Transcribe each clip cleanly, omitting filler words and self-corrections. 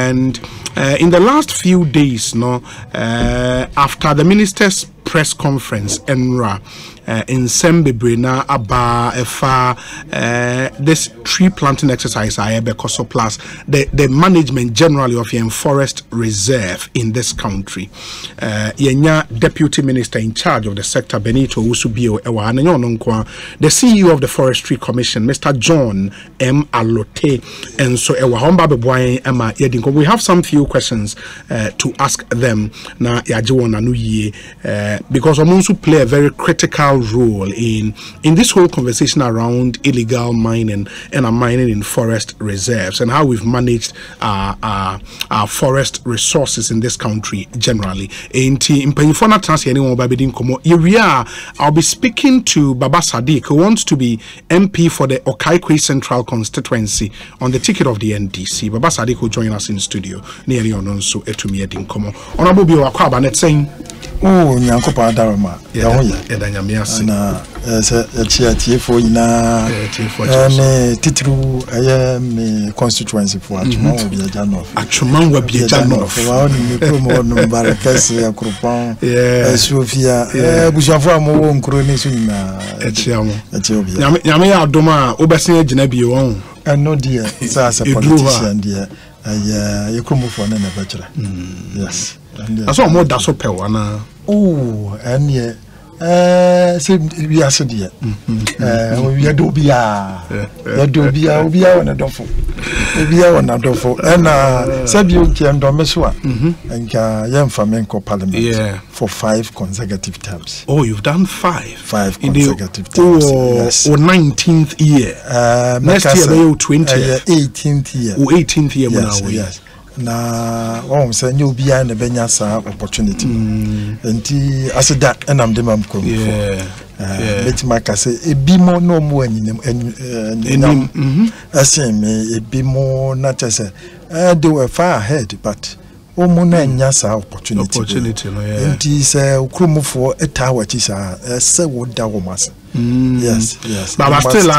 And in the last few days, after the minister's press conference, Enra, in Sembebrina Aba Efa, this tree planting exercise, Bekoso Plus, the management generally of the forest reserve in this country. Yenya deputy minister in charge of the sector, Benito Owusu, the CEO of the Forestry Commission, Mr. John M. Allotey, and so we have some few questions to ask them na because Omunsu play a very critical role in this whole conversation around illegal mining and mining in forest reserves and how we've managed our forest resources in this country generally. I'll be speaking to Baba Sadiq, who wants to be MP for the Okaikwe Central constituency on the ticket of the NDC. Baba Sadiq will join us in studio. Honorable Bio Akwaba net saying, oh, Nyankopa Darama. Na for ina titru me constituency for Achuma will be a jano. Achuma will be a jano. Promo no Barakas, Akrupan, Sofia, Bushafra Mo, Coronation, Ethiopia. Yamea Doma, Obasia Genebio. And no dear, it's as a politician, dear. You come for an bachelor. Yes. I saw more daso pewana. Oh, and yeah. We are so dear. We are dobia. We are on a dofo. We are on a dofo. And Sabio and Domeswa and Yam Flamenco Parliament for 5 consecutive terms. Oh, you've done 5 consecutive terms. Yes. Or 19th year. Next year, 20th. 18th year. 18th year. Yes. Na say you be an benyasa opportunity. Enti as that and I'm the mam come for. Let my say a be more no more me a be more not as they were far ahead, but Omona nyasa opportunity. Enti say ukrumu for a tower chisa say what that was. Yes. But still,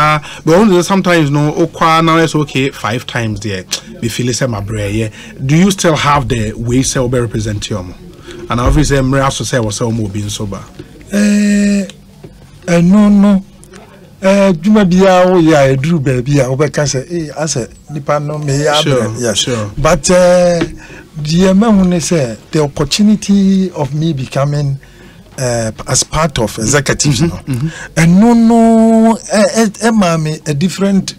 but only sometimes no. Okwa now it's okay 5 times there. We feel it's my brain. Do you still have the way say be represent you? And obviously, I'm also say was so being sober. No. Juma biya o ya edru baby a obeka say I say nipa no me ya. Sure. But the man say the opportunity of me becoming as part of executives, and no, a different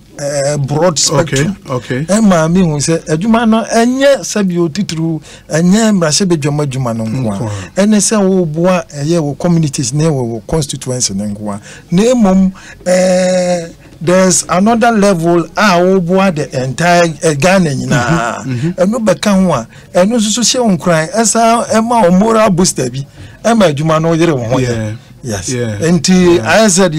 broad spectrum. Okay. Mami who say, Jumano, and yes, Sabio Titru, and yam Rasebe Jumano, and they say, oh, boy, communities near constituency and name there's another level. The entire Ghana, and no Bakanwa, and no social cry as Emma or Mora Bustebi. Emma Jumano, yes, and I said,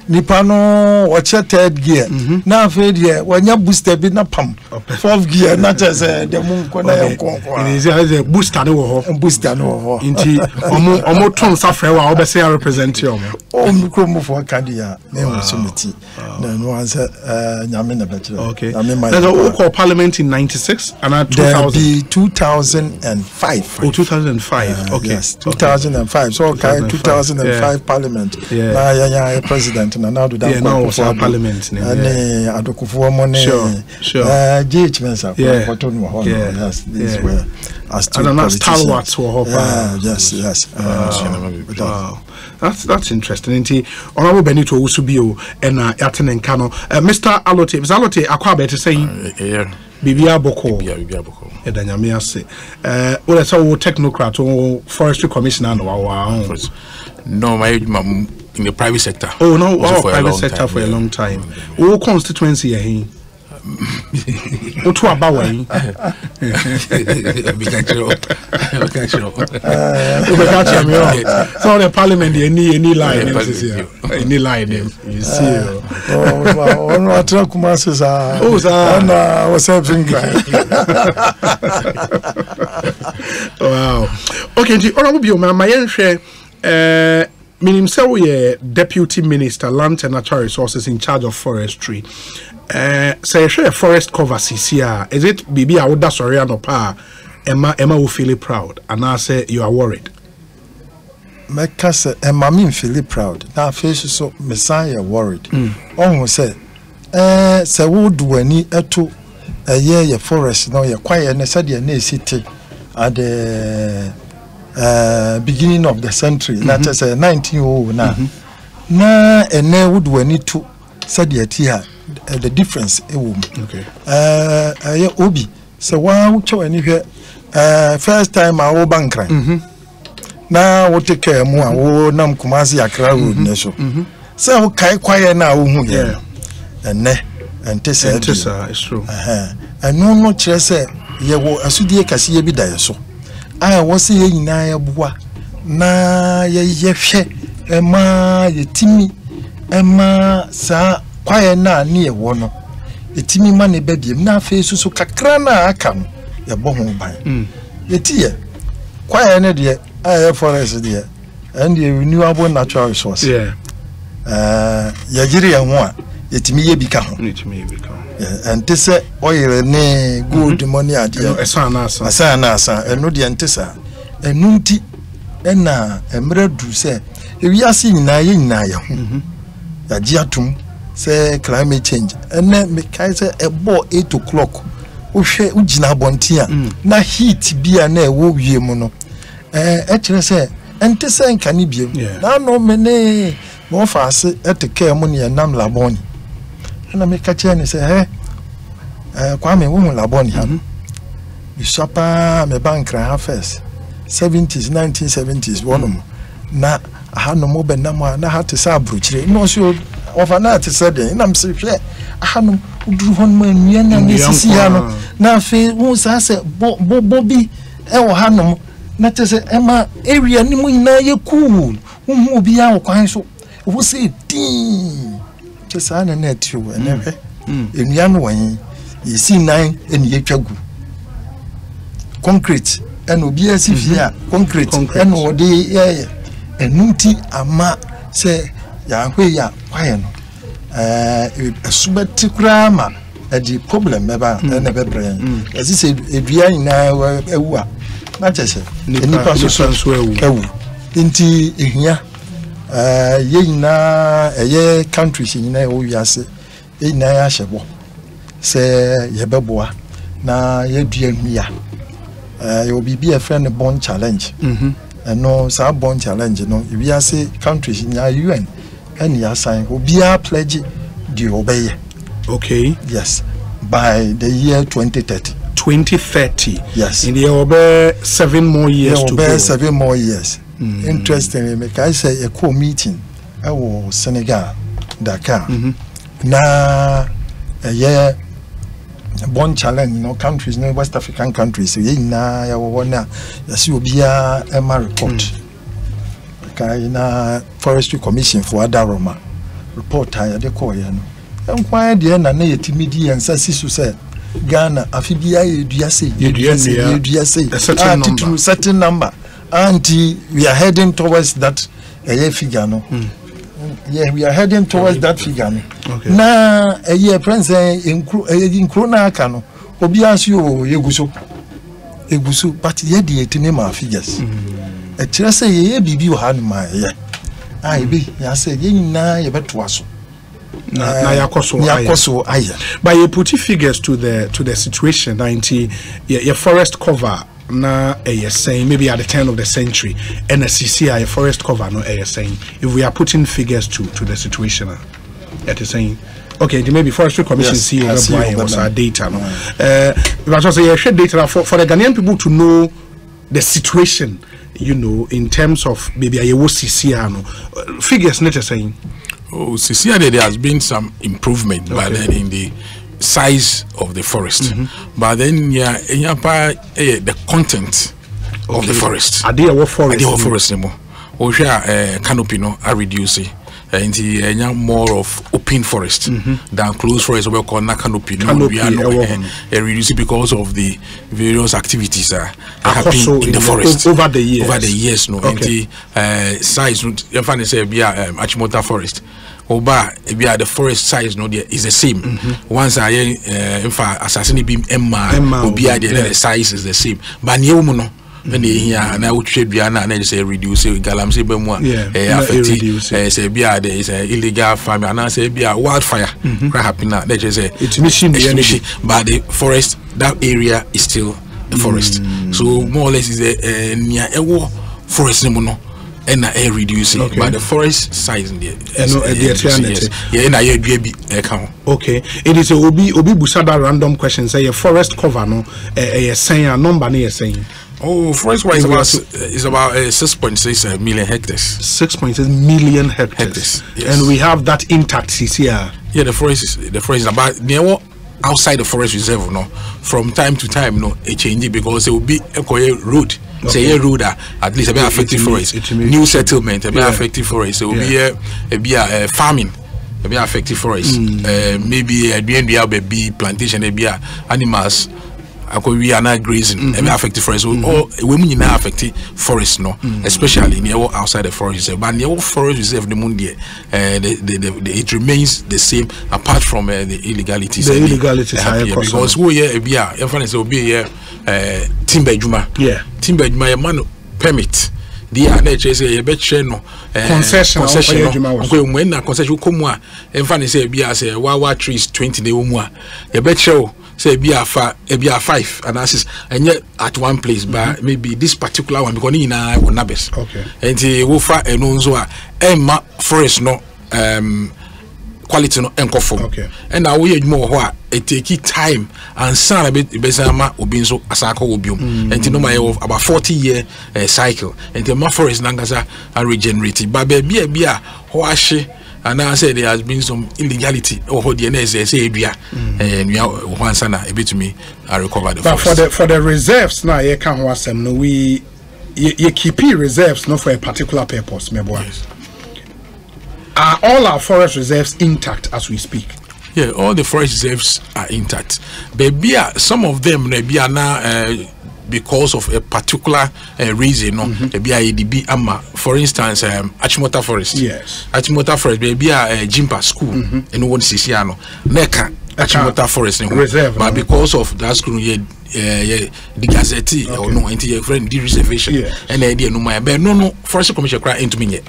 Nipano, watch your 3rd gear. Now, Fadia, when you boosted in a pump, 4th gear, not as the moon is a booster and booster no. Indeed, almost tons of I say I represent you. Oh, Mukromo for Candia, name was Sumiti. Then was Yamina Bachelor. Okay, there's a local parliament in 96 and 2005. Oh, 2005. Okay, yes, 2005. So, 2005 parliament. Yeah, president. Now do that now parliament and Adokufu money. Sure. Yes, these were as two stalwarts were yes. Wow. That's interesting. Honorable Benito Owusu and Yatin and Kano. Mr. Allotey, Akwabe to say Bibia Boko. Edanyamia say. Well, that's all technocrat or forestry commissioner. No, my in the private sector. Oh no, private sector for a long time. What constituency are he? What to about when? So the parliament any line you see. Oh, no, truck masses are. Oh, was something. Wow. Okay, honorable my share. Meaning, so we deputy minister, land and natural resources in charge of forestry. say share forest cover CCR. Is it BB I would that's sorry no pa Emma will feel it proud and I say you are worried. Meka say Emma me feel proud. Now face so Messiah worried. Oh say say would wani eto ye forest no ye quiet na said ye na city at the beginning of the century. That is 1900 na ene would wani to said ye tia the difference okay ye obi so wa cho ani hwe first time I wo bankran na wo take care mu a wo nam Kumasi Accra road ne so so wo kai kwaye na wo hu ye ene ente say it's true no kire say ye wo asudie kase ye bi da ye so a wo se ye nyina ye boa na ye hwe ema ye timi ema sa kwaye na ne ye wo no etimi ma ne bediem na afi susu kakra na aka no ye bo ho ban yetiye kwaye ne de forest de and the renewable natural resource yagiri ya ho a yetimi ye bika ho and te se oil ne gold money ade asa eno de ntesa enu nti na emre du se ewiase nyina ye nyina ye ho yagi atum se climate change ene me kai se ebo 8 o'clock uhwe ugina bontia na heat bia na ewo wie mu no kire se ente se nka ni biem na no mene mo fa ase eteke mu ne nam laboni na me ka kire ni se kwa me wo laboni ha bisapa me bankra ha first 70s 1970s wonom na ha no mo benam na ha te sa bruchire no so ofa na te se den na mse hwe ha no uduru hon ma nua na mesisi ha no na fe wo sa se bobi wo ha no na te se ema area ni mu nyina ye cool hu obi a kwan so wo se tin te sa na na ti wo na hwe enua no wan yesi nan eni ye twagu concrete en obi asifia concrete en odi ye enunti ama se ya hwe ya kwaye no asubati krama edi problem meba na bebre ezi se edua nyina ewu a na chese nipa so ewu nti ehia ye nyina eye countries nyina ewu wiase ye nyina ya hyebo se yebeboa na ye dua nwia you be a friend born challenge no sa born challenge no wiase countries nyina UN and ya sign obia pledge the obey. Okay. Yes. By the year 2030. 2030. Yes. In the over 7 more years to go. 7 more years. Interestingly, make I say a co-meeting. I was Senegal, Dakar. Na a year born challenge, you know, countries, no West African countries. Na ya wana yasi obia ema report. Na Forestry Commission for Adaroma report I de call you no enquire de na yetimi di ensasi so say Ghana afibia eduase certain number and we are heading towards that figure no yeah we are heading towards that figure no okay. Na year president include na aka no obi aso eguso but ye de yetimi ma figures kire say ye bibi wo han ma ye ai bi ya say ye nyina ye beto aso na yakoso aya but you put figures to the situation 90 your forest cover na saying maybe at the turn of the century and a CCI forest cover no saying if we are putting figures to the situation that is saying okay, maybe Forestry Commission see what's our data no but also you share data for the Ghanaian people to know the situation, you know, in terms of maybe I was CCR figures not saying. Oh, CCR there has been some improvement, but then in the size of the forest, but then the content of the forest. Are there what forest? Are there forest anymore? Or canopy no are reducing. Into more of open forest than closed forest. We call canopy. We are reducing because of the various activities that happen in the forest over the years. No, size. You find say be Achimota forest. oba the forest size no there is the same. Once I in fact assassin beam emma obia the size is the same. But near no when they here and I would trade biana and say reduce Galamsey bemwa affect say bia there is illegal farming and I say bia wildfire happen now. They just say it's mission, but the forest that area is still the forest. So more or less is a near a forest no and air reducing, but the forest size in there. Okay, it is a obi busada random question. Say a forest cover no a saying a number near saying. Oh, forest wise is about 6.6 million hectares. 6.6 million hectares. Yes. And we have that intact here. Yeah, the forest is about near outside the forest reserve. No, from time to time, no, it changes because it will be a road. Say a road at least a bit affected forest. New settlement a bit affected forest. It will be a farming. A bit affected forest. Maybe a be plantation. A be animals. We are not grazing. A bit affected forest. Or women in affected forest. No, especially near outside the forest reserve. But near forest reserve, the mundi, it remains the same apart from the illegalities. The illegalities because we be timber juma. Yeah. Timber juma man permit. The NHS a bet no concession when na concession come a emfa say bia say wawa trees 20 na omua e bet show say bia 5 analysis and at one place but maybe this particular one because ni na nabes. Okay. And wo fa eno nso a emma forest no quality no enkofo. Okay. And now we adwuma ho a it take time and sana be sama obi nso asaka obium. And no my about 40-year cycle. And the ma forest nangasa are regenerated. But be a ho ahye and I said there has been some illegality or the NS say bia and we are one sana a bit to me I recover the but forest. For the reserves now you can wasem no we you keep reserves not for a particular purpose my boy. Yes. Are all our forest reserves intact as we speak? Yeah, all the forest reserves are intact. But some of them maybe are now because of a particular reason. No, maybe for instance, Achimota Forest. Yes. Achimota Forest. Maybe Jimpa School. And one Sisiano. Neka Achimota Forest. Reserve. But because of that school, the Gazette or no, into your friend the reservation. And the idea no my no Forest Commission cry into me.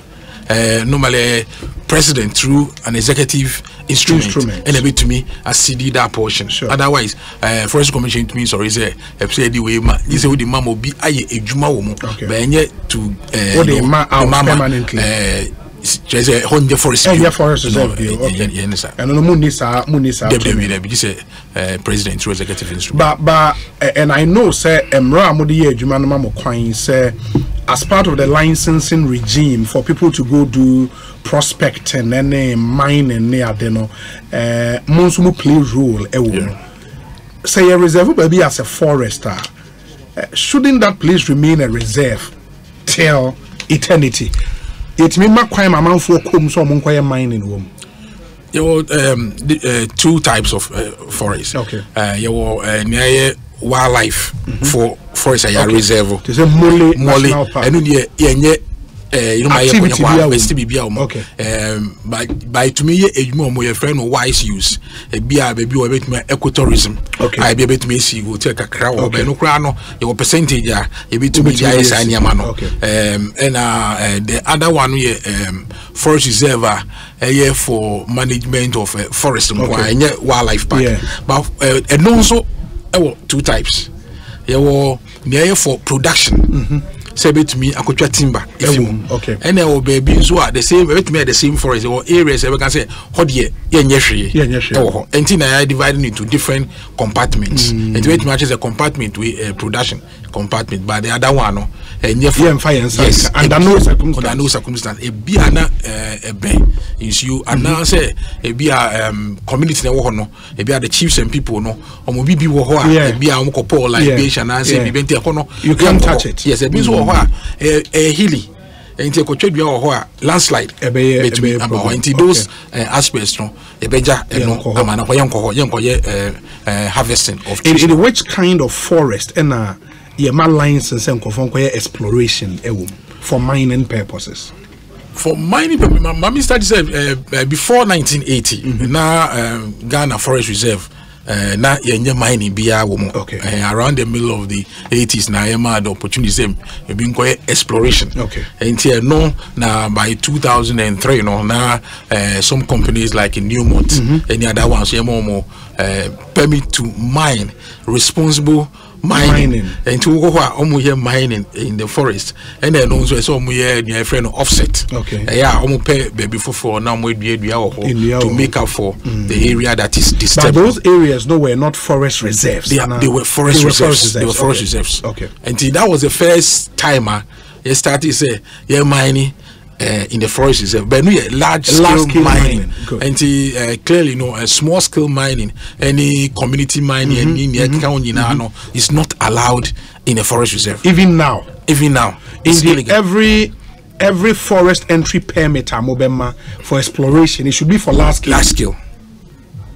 Normally president through an executive instrument and a bit to me as CD that portion. Sure. Otherwise forest commission to me sorry say the way this is the mama be aye ejuma wo mu but yet to permanently just a hundred forest reserve and no munisa president through executive instrument but and I know say emra amodi ejuma no mama kwan say as part of the licensing regime for people to go do prospecting and mining near deno monsumu play role say a reserve baby as a forester shouldn't that place remain a reserve till eternity? It mean my crime amount for come so monquire mining room. There were two types of forests. Okay. You were near wildlife for forest reserve. There's a mole and you know my okay. By to me a friend wise use a baby or bit my ecotourism. Okay. I be able to see will take a crowd or no crano your percentage a bit to me okay. And the other one we forest reserve a year for management of forest and wildlife park. But and also two types. You were near for production. Say to me, I could try timber. Okay. And there will be so the same. With me, the same forest or areas. I can say, "Hot year, and I divided into different compartments. And it matches a compartment with production compartment. But the other one, and yes, under no circumstance, a be a ben is you and now say a be a community no, a be the chiefs and people no, or maybe be be a moko like beach and I say you can't touch it. Yes, a business a hilly and take a landslide between about those aspects no a beja harvesting of in which kind of forest and my license and exploration for mining purposes. For mining, Mami started before 1980. Now Ghana Forest Reserve. Now you're mining biya woman. Okay. Around the middle of the 80s, now you had the opportunity to being quite exploration. Okay. And here no, now by 2003, you know, now some companies like in Newmont, any other ones, you more permit to mine, responsible mining. And to go here mining in the forest, and then also some near friend offset. Okay. Yeah, almost pay before now we to make up for the area that is disturbed. But those areas no were not forest reserves. They were forest reserves. They were forest reserves. Okay. And that was the first timer they started say mining in the forest reserve, but no large scale mining. And clearly small scale mining, any community mining, any is not allowed in a forest reserve. Even now. Indeed, every forest entry permit Mobema for exploration, it should be for large scale,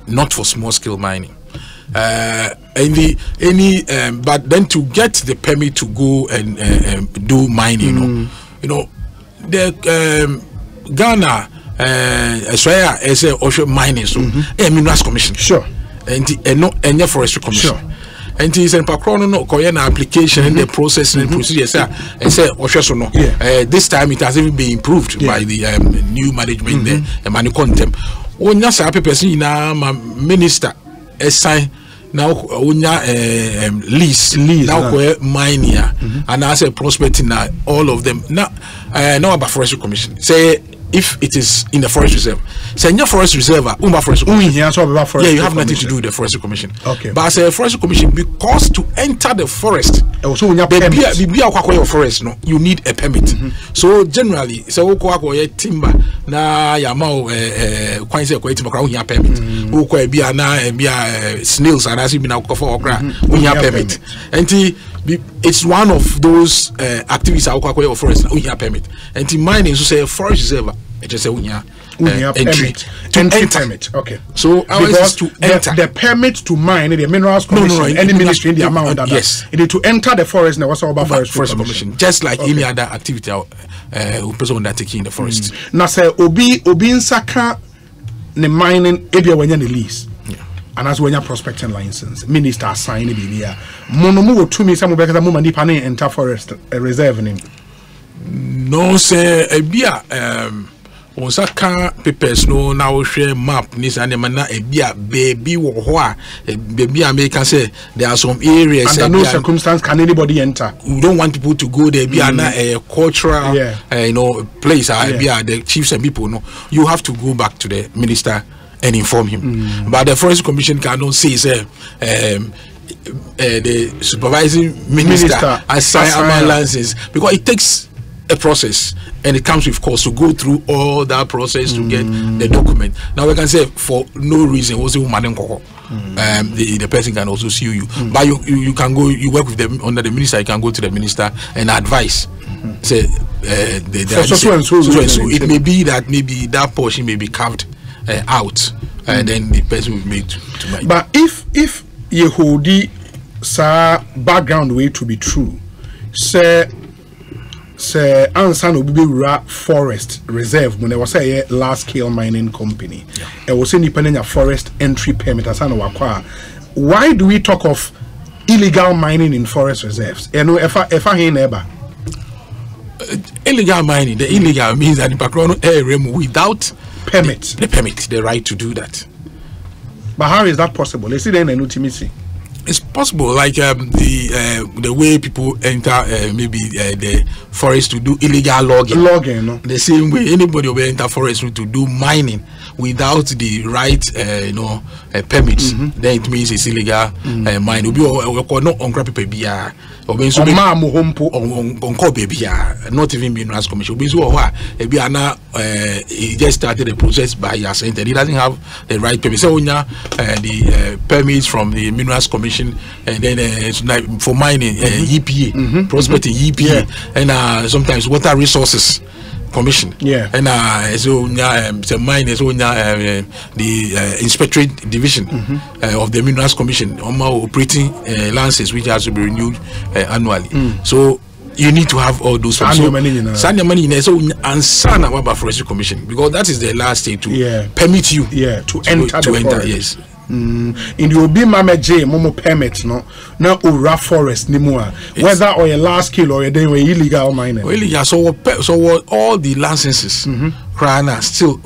not for small scale mining. But then to get the permit to go and do mining, the Ghana Australia is a offshore mining, so a Minerals Commission, sure, and no any forestry commission. Sure. And it's a Korean application and the process and procedure. This time it has even been improved by the new management there, and many contempt. When you say person na minister assign now lease now mine here and I say prospecting all of them now about forestry commission say if it is in the forest reserve, say your forest reserve, forest commission. You have nothing to do with the forestry commission. Okay. But as a forestry commission, because to enter the forest, forest, no, you need a permit. So generally, so timber na yamao quite say timber permit. Snails and as you been permit. And it's one of those activities of forest permit. And in mining, so say forest reserve, just say entry permit. Okay. So because to enter the permit to mine, the Minerals Commission, any ministry in the amount that yes, it is to enter the forest. Now what's about forest commission, just like any other activity person undertaking in the forest. Now say obi insaka ne mining area when you lease. And as when you're prospecting license, minister sign it here. Monomu to me some because I'm money panning enter forest reserve name. No, say a beer Osaka papers no now share map nis and mana a beer baby or baby American say there are some areas under no circumstance can anybody enter. You don't want people to go there be a cultural place the chiefs and people you have to go back to the minister and inform him. But the Forest Commission cannot say the supervising minister assign licenses because it takes a process and it comes with cost to go through all that process to get the document. Now we can say for no reason the person can also sue you, but you can go, you work with them under the minister, you can go to the minister and advise. Say it may be that maybe that portion may be carved out, and then the person will be made to mind. But if Yehudi background way to be true, say Ansan Obibi Forest Reserve when there was a large scale mining company, it was independent of forest entry permit as why do we talk of illegal mining in forest reserves? Illegal mining, the illegal means that the background area without permit, the right to do that. But how is that possible? They see then a new timisi. It's possible, like the way people enter maybe the forest to do illegal logging. No? The same way anybody will enter forest to do mining without the right permits, then it means it's illegal mining. Not even Minerals Commission. He just started the process by yourself and he doesn't have the right permit. So the permits from the Minerals Commission, and then it's like for mining, EPA, prospecting EPA, and sometimes Water Resources Commission, and so mine is the Inspectorate Division of the Minerals Commission, operating licenses which has to be renewed annually. So you need to have all those money so and sana about forestry commission, because that is the last stage to permit you to enter the forest. Yes. In the obi mama j momo permit no na ora forest ni mu a whether or a large scale or a day illegal mining. Illegal, so all the licenses are still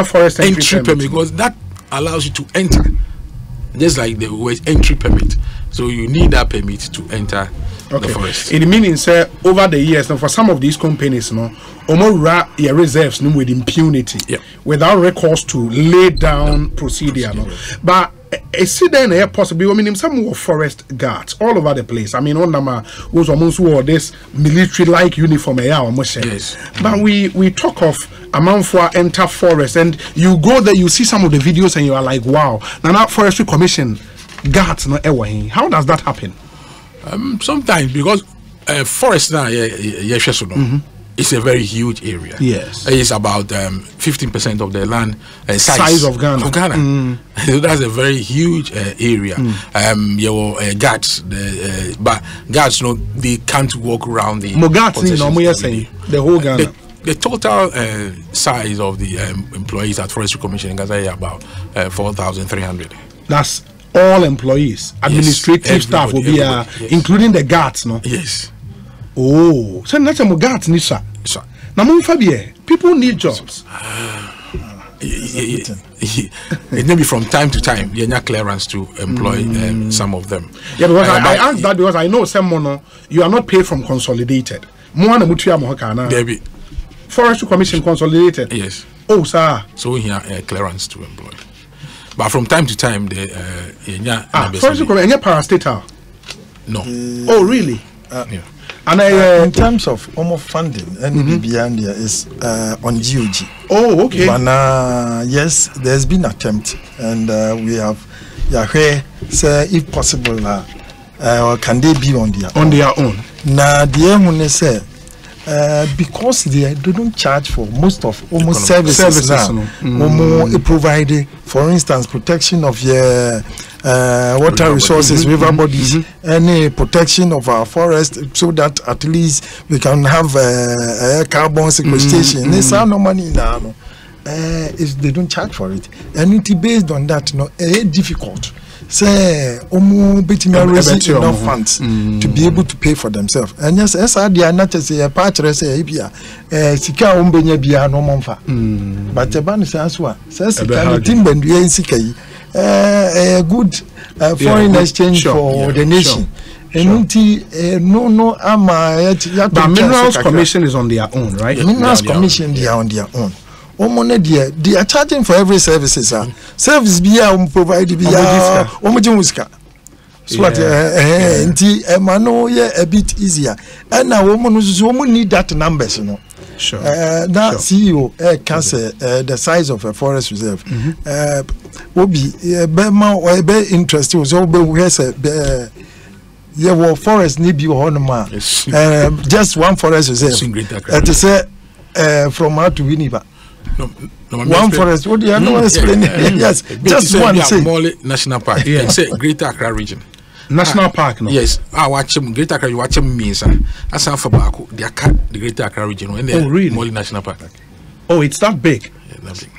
forest entry permit, because that allows you to enter, just like the word entry permit. So you need that permit to enter the forest. In the meaning, say, over the years, now for some of these companies, no, omora your reserves no with impunity, without recourse to lay down procedure. No. But see then here possibly, I mean, some more forest guards all over the place. I mean, one number was almost wore this military-like uniform. Yes. But we talk of amount for enter forest, and you go there, you see some of the videos, and you are like, wow. Now that forestry commission guards no ever. How does that happen? Sometimes because forest now, it's a very huge area. Yes, it's about 15% of the land size of Ghana. So that's a very huge area. Your guards, but guards, they can't walk around the. The whole Ghana. The total size of the employees at Forestry Commission in Gaza is about 4,300. That's all employees, administrative staff will be including the guards, no? Yes. Oh, so that's a guards, Nisha. Now, people need jobs. It may be from time to time, you have clearance to employ some of them. Yeah, because I asked that because I know someone you are not paid from consolidated. Debbie. Forestry Commission consolidated. Yes. Oh, sir. So we have clearance to employ. But from time to time, they Forestry Commission, parastatal. No. Oh, really? Yeah. And in terms of funding, NBBN is on GOG. Oh, okay. But yes, there's been an attempt, and we have say if possible, can they be on their own? Now, the aim say because they don't charge for most of almost services now. Providing, for instance, protection of your water resources, river bodies, any protection of our forest, so that at least we can have carbon sequestration. There's no money now. If they don't charge for it, and it's based on that, it's difficult. Say, raising enough funds to be able to pay for themselves. And yes, as I did not say a patch, say, Sika umbenya bia no monfa. But the ban says what? Says the timber and a good foreign exchange for the nation. But Minerals Commission is on their own, right? Minerals Commission, they are on their own. They are charging for every services. Service provide so what a bit easier. And now women need that numbers, Sure. That CEO can say the size of a forest reserve. Will be very interesting. So we forest need be on just one forest reserve. To say from how to Winneba. One forest. What do you know? Explain? Yes, just one. Say National Park. Yeah, say Greater Accra region. National Park, no? Yes. I watch him. Greater Accra. You watch him means. I saw for Baku. They are the Greater Accra region. Oh, really? Molly National Park. Oh, it's that big. Yeah, that big.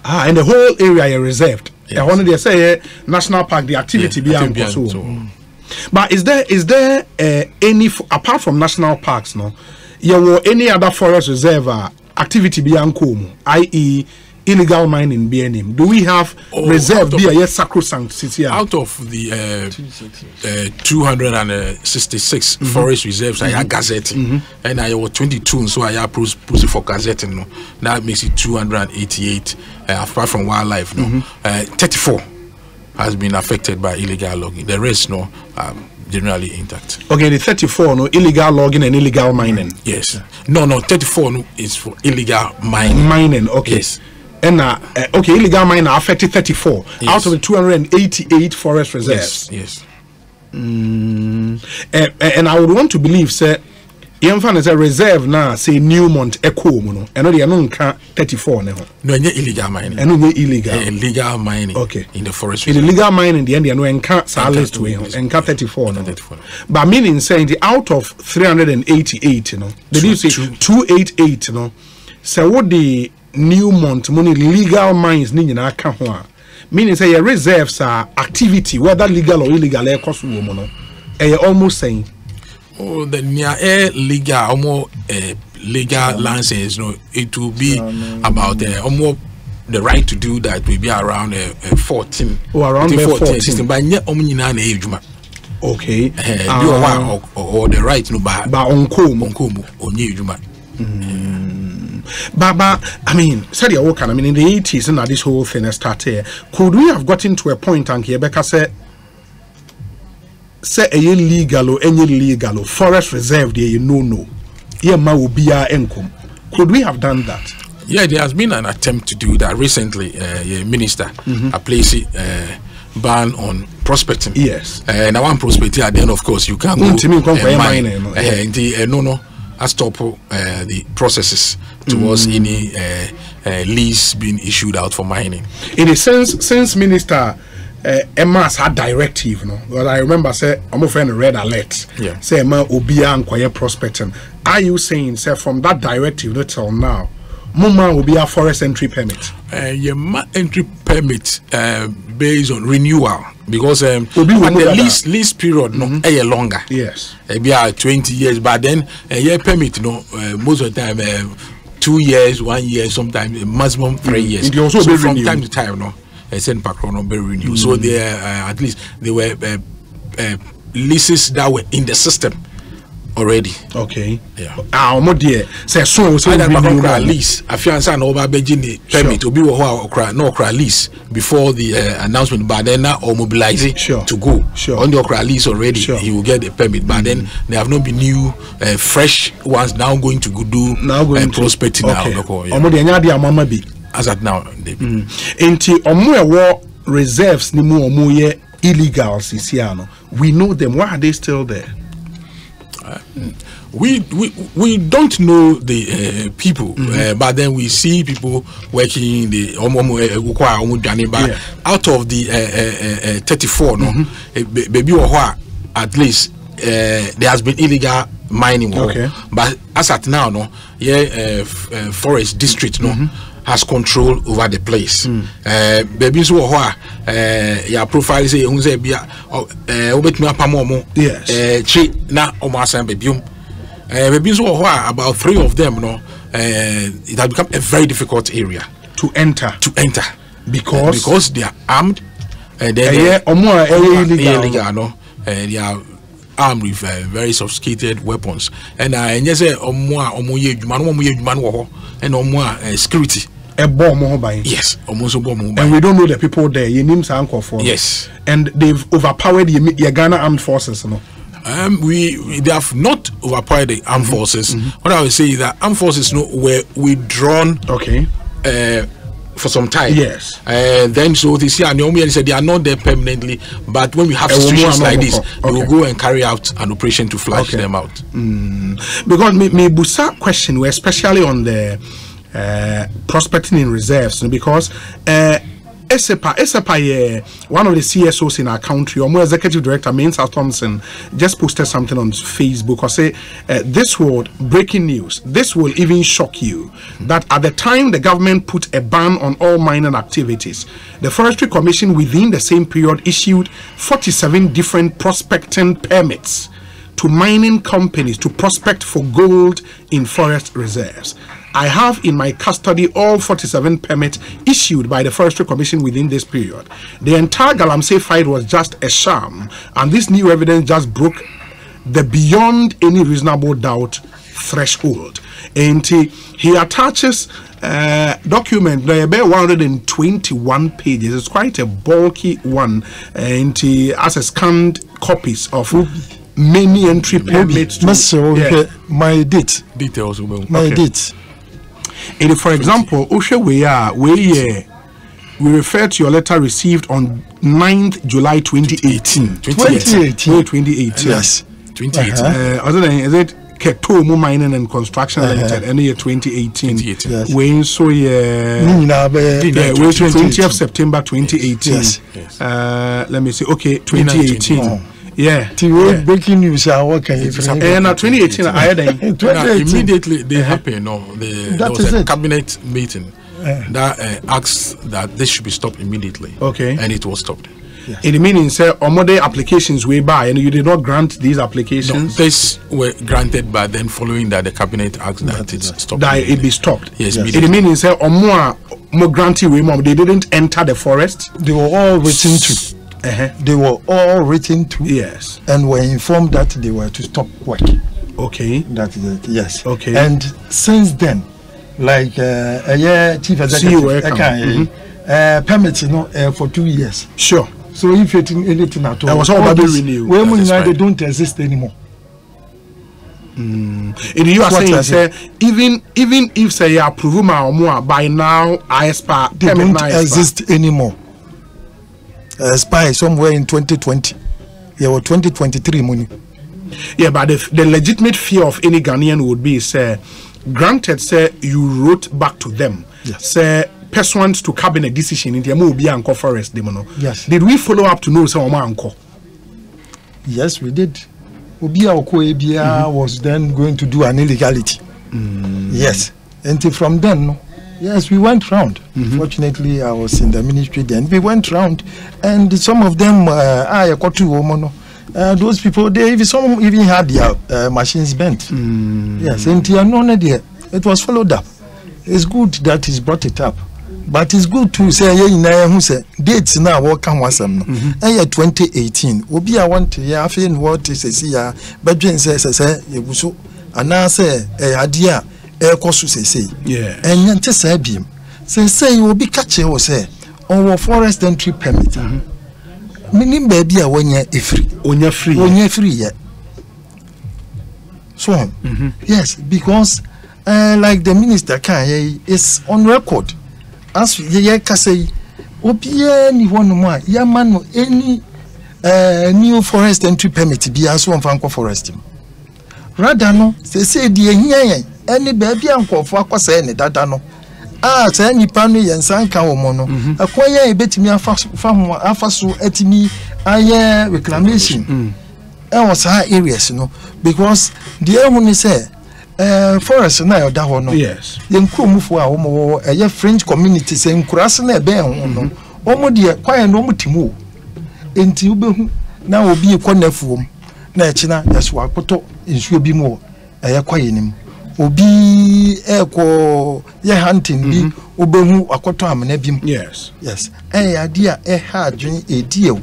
And the whole area is reserved. Yes. I wanted to say National Park. The activity beyond. But is there any apart from national parks, no? Any other forest reserve activity beyond i.e. illegal mining BNM? Do we have reserve be a sacrosanct city? Out of the 266 forest reserves, I have gazetting, and I have 22, so I have process for gazetting. No, that makes it 288. Apart from wildlife, 34 has been affected by illegal logging. The rest, generally intact. Okay, the 34, illegal logging and illegal mining. Yes. No, 34 is for illegal mining. Mining, okay. Yes. And illegal mining affected 34 out of the 288 forest reserves. Yes. And I would want to believe, sir, Yemfa is a reserve now, say Newmont Echo Mono, and only nka 34 now. No, illegal mining. And only illegal. Illegal mining. Okay. In the forest. In illegal mining, in the end, no nka silence to nka 34 now. But meaning saying the out of 388, you know, did you say 288, you know? So what the Newmont money legal mines ni na aka ho a meaning say your reserves are activity whether legal or illegal e cost wo no almost saying oh the near legal almost legal license no it will be about almost the right to do that will be around 14 around 14 but nye nyina na ejuma okay or the right no ba onkomo onye ejuma But I mean, said your work. I mean, in the 80s, and this whole thing started. Could we have gotten to a point, and Rebecca said, "Say a legal or any legal forest reserve there, you know, yeah, ma will be our income." Could we have done that? Yeah, there has been an attempt to do that recently. A minister a place ban on prospecting. Yes, now one prospecting, then of course you can't go mine. No. Stop the processes towards any lease being issued out for mining. In a sense, since Minister Emma's had directive, no, well, I remember say I'm offering a red alert. Yeah. Say Emma Obia and Kwaye prospecting. Are you saying, say from that directive till now, Muma will be a forest entry permit? Your entry permit based on renewal because the lease period no longer. Yes, be 20 years, but then a year permit no most of the time 2 years, 1 year, sometimes maximum 3 years. So from time to time no a certain background no be renewed. So there at least there were leases that were in the system already. Okay. Yeah. Mo dear say so lease. Afiansa na oba beji permit obi wo ho okra no okra lease before the announcement, but then now or mobilizing to go on the okra lease already. He will get the permit, but then there have not been new fresh ones now going to go do prospecting now. Omo de nya dia mama bi as at now. Enti omo ewo reserves ni mu omo ye illegal sisiano. We know them. Why are they still there? We don't know the people, but then we see people working the but out of the 34 no baby or at least there has been illegal mining but as at now no forest district no has control over the place. Baby so your profile say you say bia obetumi apamo chi na omasan baby baby so about 3 of them no it has become a very difficult area to enter because they are armed and then illegal no they are armed with very sophisticated weapons and you say and security. Yes, almost. And we don't know the people there. Your names are for. Yes, and they've overpowered the Ghana armed forces. No, they have not overpowered the armed forces. What I would say is that armed forces were withdrawn. Okay. For some time. Yes. Then so they see and said they are not there permanently, but when we have situations like this, we will go and carry out an operation to flush them out. Because me busa question were especially on the prospecting in reserves because ESEPA, one of the CSOs in our country, or more executive director, Mensa Thompson, just posted something on Facebook or say, this will, breaking news, this will even shock you, that at the time the government put a ban on all mining activities, the Forestry Commission within the same period issued 47 different prospecting permits to mining companies to prospect for gold in forest reserves. I have in my custody all 47 permits issued by the Forestry Commission within this period. The entire Galamsey fight was just a sham, and this new evidence just broke the beyond any reasonable doubt threshold. And he attaches document, about 121 pages. It's quite a bulky one, and he has a scanned copies of many entry permits. My date. Details. My date. And for example, we refer to your letter received on 9th July 2018. 2018. 2018. Yes. 2018. Other than is it Ketomu Mining and Construction Limited, and year 2018. Yes. When so yeah, 20th September 2018. Yes. Let me see. Okay, 2018. Yeah. Breaking news. What can you say? And 2018, I had immediately they happened. No, there was a cabinet meeting that asked that this should be stopped immediately. Okay, and it was stopped. Yes. In the meaning, sir, other applications way by, and you did not grant these applications. No, these were granted, but then following that, the cabinet asked that it's stopped. That it be stopped. Yes. In the meaning, sir, or more grantee way, they didn't enter the forest. They were all written to. They were all written to. Yes. And were informed that they were to stop work. Okay. That is it. Yes. Okay. And since then, like chief executive, permits for 2 years. Sure. So if anything at all, that was all renewed. They don't exist anymore. You are saying, sir, even if say you approve my more by now, ISPA they don't exist anymore. Spy somewhere in 2020, yeah, or 2023 money. Yeah, but the legitimate fear of any Ghanaian would be, sir, granted, sir, you wrote back to them, yes, sir, pursuant to cabinet decision in the Mobi Anko Forest, yes. Did we follow up to know some Anko? Yes, we did. Obia Okoebia was then going to do an illegality. Yes. And from then, yes, we went round. Fortunately, I was in the ministry then. We went round, and some of them, those people, some even had their machines bent. Yes, and it was followed up. It's good that he's brought it up. But it's good to say, who say dates now what can was 2018. Obi I want to hear what is a year, but Jane says, so and I say a idea, a cost say, yeah, and then to say him. Say you will be catching or say, or forest entry permit. Meaning baby, when you're free, when you're free, yet. So, yes, because like the minister can is on record. As ye can say, Opie ni one more, Yaman any new forest entry permit be as one Fanco forest. Rather no, say dear here, any baby uncle for any that no. Say any panny and sanka or mono, acquire a bit me a fasu etimi, aye reclamation. I was high areas, because the only say. Forest na that one. Yes. Yen krom fo a omo a French community say nkurase na ebe no. Omo de kwaye no mutimu. Enti ubehu na obi ekonafuom na echina yeso akoto nsuo bi mu kwaye nim. Obi eko ye hunting bi ubehu akoto amena bim. Yes. Yes. Ade a ha adwen edie.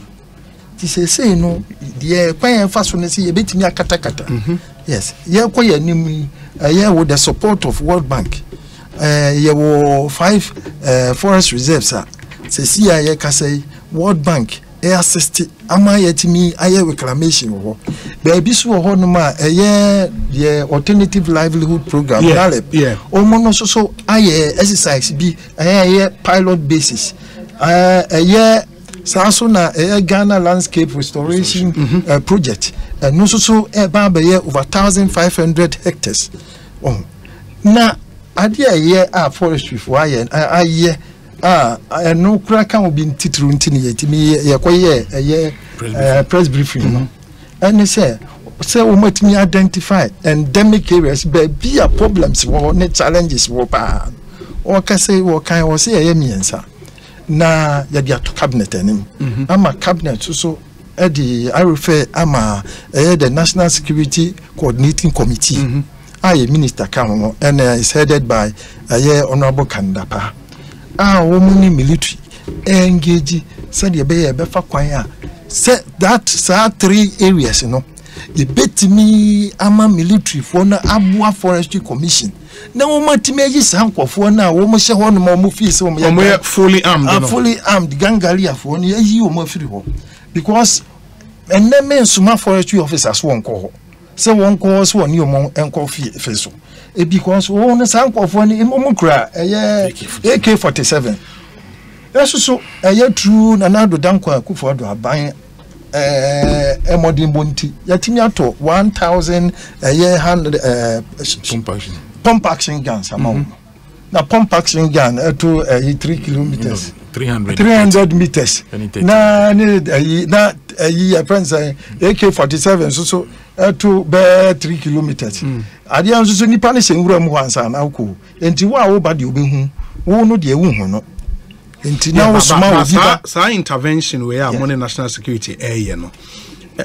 Ti say no de kwaye fa so na say ye betimi akatakata. Yes, yeah, with the support of World Bank. There were 5 forest reserves. Say, say World Bank assist Amayetimi aye reclamation. Baby so honoma the alternative livelihood program. Yeah. Omono so aye exercise be aye pilot basis. Sasuna Ghana landscape restoration project. No so over 1,500 hectares. Na idea year forestry for aye no crack can be titru ntini yetimi press briefing no. And say we might identify endemic areas be a problems or challenges or pa or can say what kind or say miensa na ya to cabinet enim ama cabinet so I refer the National Security Coordinating Committee. I Minister Kamo and is headed by Honorable Kandapa. Woman military engage said ye be befa kwanya. Said that 3 areas, the bet me ama military for na Abua Forestry Commission. Now woman timeji sanko for na woman she one more fees fully armed. Fully armed gangalia for ye o free ho. Because and then men suma forestry officers won't call. So one calls one new monk and coffee face. Because one sank of one imumukra AK-47. That's so a year true and now the Danko Kufodo are buying modern bonti yatimi ato 1000 pump action guns amount. Na pump action gun to 3 kilometers 300 meters na friends AK-47 so to be 3 kilometers ade an so nipa ne senwura mu hansa na ko enti wa wo ba de obehu wo no de ewu hu no enti na wo sma sa intervention we are money national security area no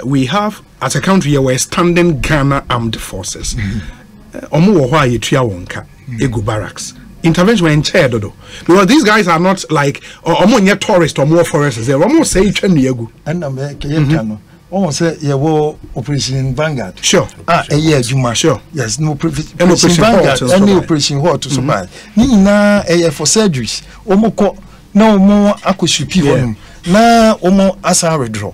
we have as a country we are standing Ghana armed forces omo wo ho ayetua wonka ego barracks intervention in chair dodo because these guys are not like omo tourist or more forests they omo say twa nuagu and am no almost say ye wo operation Vanguard sure juma sure yes no operation Vanguard any operation hot to supply ni na for surgeries omoko na omo akosupi wonum na omo asa withdraw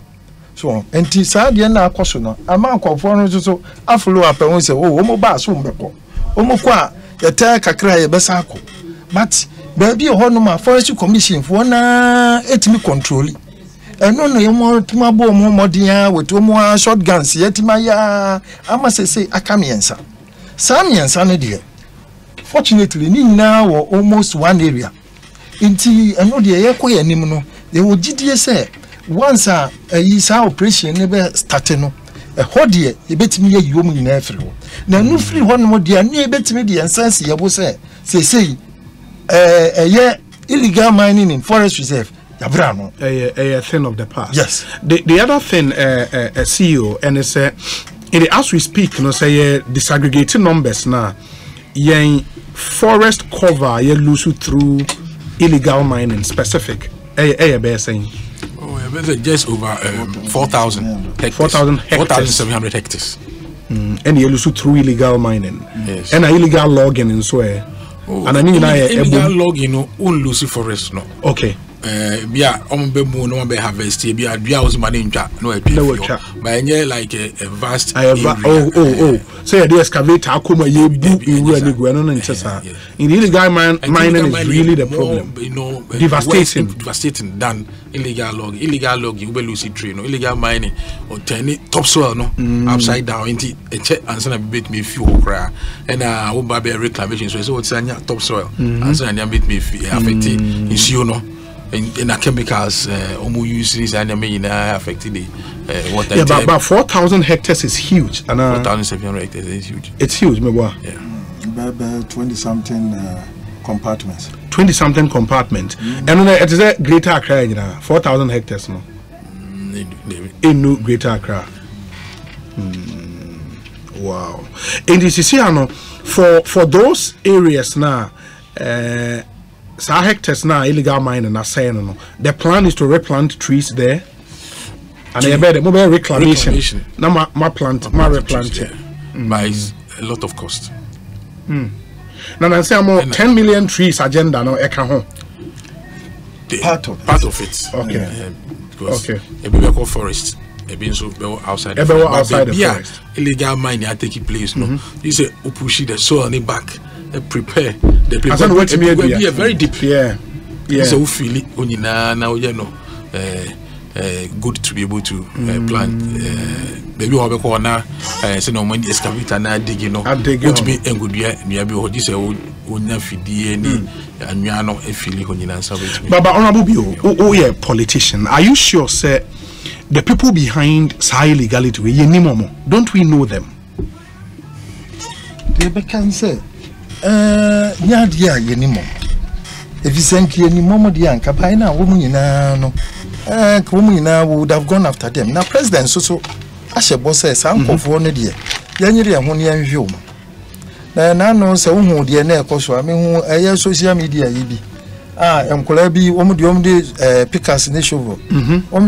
so enti sa de na akoso no ama akofo no so afolo apehun say omo ba so mbeko omoko a yeta kakra ye besako but baby ho no ma forest commission for na etimi control eno no yemo tuma bo mo modin wetu mo shotguns yetima ya ama sese akamiensa samiensa no de fortunately ni na wo almost one area inti eno de ye koye nim no ye wo gidie se once yi sa operation ne be start no hodie e betimi ye yom nyina afiri ho na no free ho no de anu e betimi de ensanse ye bo se sesei ye illegal mining in forest reserve yabrano a thing of the past. Yes. The other thing CEO and it's as we speak no say disaggregating numbers now yen forest cover ye lose through illegal mining specific be saying just over 4,000 hectares 4,700 hectares and you lose through illegal mining. Yes. And illegal logging and so and I mean illegal logging no lose forest no okay bia ombe mu no be harvest bia dua was money ntwa no apia but enye like a vast area. Say the excavator akoma ye bu iru ani gu no nchesa in illegal mining is really the problem, you know, devastating than illegal log you be lose tree no illegal mining or turn topsoil no upside down into a check and sana bit me few cry and wo ba be reclamation so what's anya topsoil and sana bit me affecting issue no in chemicals omo use this and affected the water. Yeah, but 4,000 hectares is huge and 4,700 hectares is huge. It's huge, meboa. Yeah. 20 something compartments. 20 something compartment. And it is a Greater Accra, 4,000 hectares no. In New Greater Accra. Wow. And this is here for those areas now sa hectares now illegal mining na say no the plan is to replant trees there and they better mobile reclamation na ma plant ma replant but it's a lot of cost na say more 10 million trees agenda no eka ho part of it okay because e be called forest e be so outside the forest illegal mining are taking place no you say push the soil back prepare the be a very deep so feel it onina now you know good to be able to plant maybe we call na say no money excavator na dig you know good to be good we be what you say onya fidie ni anwa no e feel onina so baba honorable bio yeah politician are you sure say the people behind illegality we yenimomo don't we know them they can say nyadia yenimo evisenki yenimo de anka pai na wo munyina no ko munyina would have gone after them na president so ahye say sankofo no de yanyire ho ne yanhwe na no se wo hu de na ekoso ame hu eye social media yi bi enkola bi de pickers ne shovel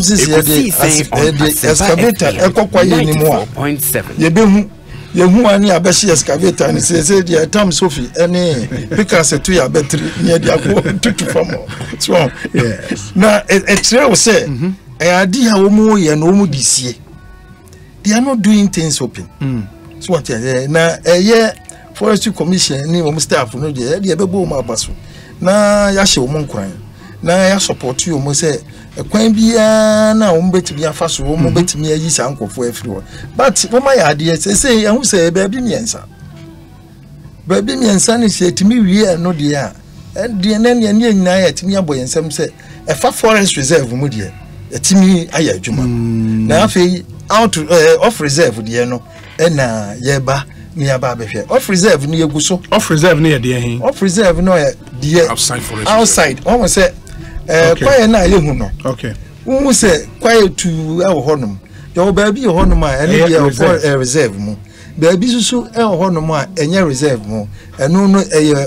sisi de excavator ekokwa yenimo ye be hu yehu ani abeshi excavator and say the time Sophie any pickers to your battery near the to famo so yes na trail say adi ha wo mu ye no mu disie they are not doing things open so what na forestry commission ni wo staff no de bebo mu abaso na ya hye wo nkwan na ya support you mo say kwan bia na wo betimi afa so wo betimi ayi sankofo afiri ho but wo ma ya de say ehun say baabi miensa ni se timi wie no de a de na ne nyina ya timi aboyensem say efa forest reserve mu de etimi aya adwuma na afei out off reserve de no na yeba ni aba behwe off reserve ni yeguso off reserve ni ye de hin off reserve no de outside almost say kwaye na yehu no okay wo say kwaye tu e wo honum yo ba bi honum a ene de reserve mu ba bi susu e wo honum a enye reserve mu eno no